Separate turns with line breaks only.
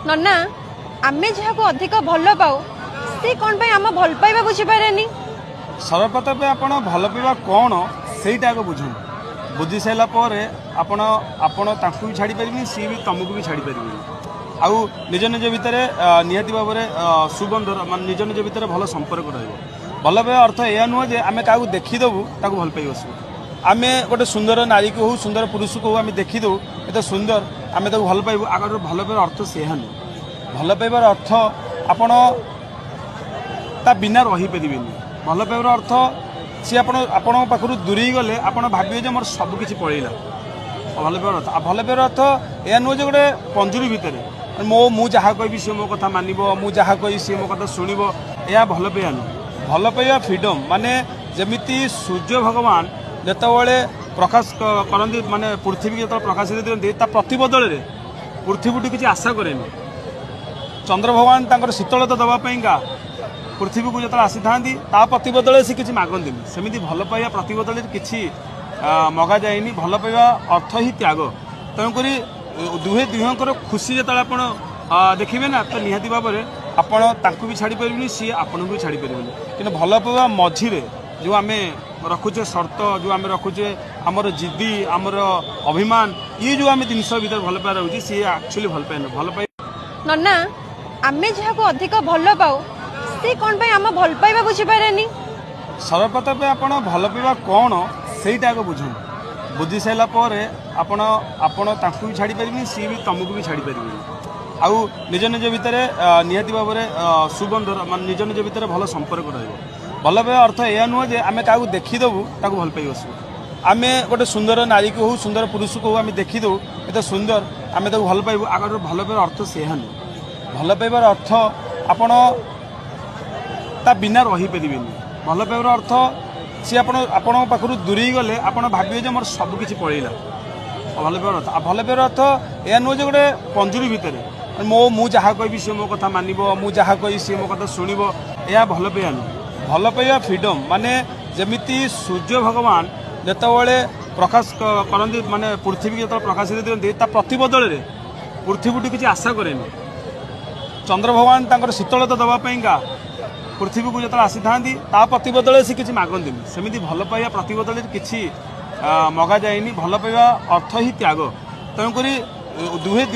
नन्ना आमे जहाको अधिक भल पाऊ से कौन पे आम भल पाइबा बुझी पारेनी।
सर्वप्रथम आपण भल पाइबा कौन सेटा को बुझुन बुझी सारा पर आपण आपण ताकू भी छाड़ी पारिबेनी सी भी तुमको भी छाड़ी पारिबेनी आउ निज निज भितर निहाती भाव में सुगंध मान निज निज भितर भल संपर्क रहिबो। भल पाइबा अर्थ यह नुह जे आमे काकू देखिदेबू ताकू भल पाइ बसबू। आमे गोटे सुंदर नारी को हो सुंदर पुरुष को हो आमे देखिदेबू एत सुंदर आमे ताकू भल पाइबू आगर भल पाइबार अर्थ सेहा नुह। भल पाइबार अर्थ आपण ता बिना रही पारिबेनी। भल पाइबार अर्थ सी आपण पाखु दूरी गले आपण भाविए जे मोर सब किछि पळैला। भल पाइबार अर्थ भल पाइबार अर्थ या नुह जे गोटे पंजुरी भितर मु जहाँ कहि सी मो कथा मानिबो मु जहाँ कहि सी मो कथा सुनिबो या भल पाइबा नुह। भल पाइबा फ्रीडम माने जेमिति सूर्य भगवान जेतबेले प्रकाश करती माने पृथ्वी जो प्रकाश दिखती प्रतिबदल पृथ्वी किसी आशा करेनि। चंद्र भगवान तांकर शीतलता दवापाईका पृथ्वी को जो आसी था प्रतिबदल से किसी मागती सेमती भल पाइबा प्रतिबदल किसी मगा जाए। भल पाइबा अर्थ ही त्याग। तेणुक दुहे दुहर खुशी जो देखिए ना तो निहाती भाव में आपण ताकू भी छाड़ी पारे सी आपन को भी छाड़ी पारे कि भल पाइबा मझिरे जो आम रखुचे शर्त जो आम रखुचे आमर जिद्दी आमर अभिमान ये जो आम जिन भर भल पाइबा रोचे सी एक्चुअली भल पाए भल पाइ
नन्ना आमे जहाको अधिक भल पाऊ से कौन पे आम भल पाइबा बुझी पारेनी।
सर्वप्रथम आपण भल पाइबा कौन सेटा को बुझुन बुझी सारा पर आपण आपण ताकू भी छाड़ी पारिबेनी सी भी तुमको भी छाड़ी पारिबेनी आउ निज निज भितर निहाती भाव में सुगंध मान निज निज भितर भल संपर्क रहिबो। भल पाइबा अर्थ यह नुह जे आमे काकू देखिदेबू ताकू भल पाइ बसबू। आमे गोटे सुंदर नारी को हो सुंदर पुरुष को हो आमे देखिदेबू एत सुंदर आमे ताकू भल पाइबू आगर भल पाइबार अर्थ सेहा नुह। भल पाइबार अर्थ आपण ता बिना रही पारिबेनी। भल पाइबार अर्थ सी आपण पाखु दूरी गले आपण भाविए जे मोर सब किछि पळैला। भल पाइबार अर्थ भल पाइबार अर्थ या नुह जे गोटे पंजुरी भितर मु जहाँ कहि सी मो कथा मानिबो मु जहाँ कहि सी मो कथा सुनिबो या भल पाइबा नुह। भल पाइबा फ्रीडम माने जेमिति सूर्य भगवान जेतबेले प्रकाश करती माने पृथ्वी जो प्रकाश दिखती प्रतिबदल पृथ्वी किसी आशा करेनि। चंद्र भगवान तांकर शीतलता दवापाईका पृथ्वी को जो आसी था प्रतिबदल से किसी मागती सेमती भल पाइबा प्रतिबदल किसी मगा जाए। भल पाइबा अर्थ ही त्याग। तेणुक दुहे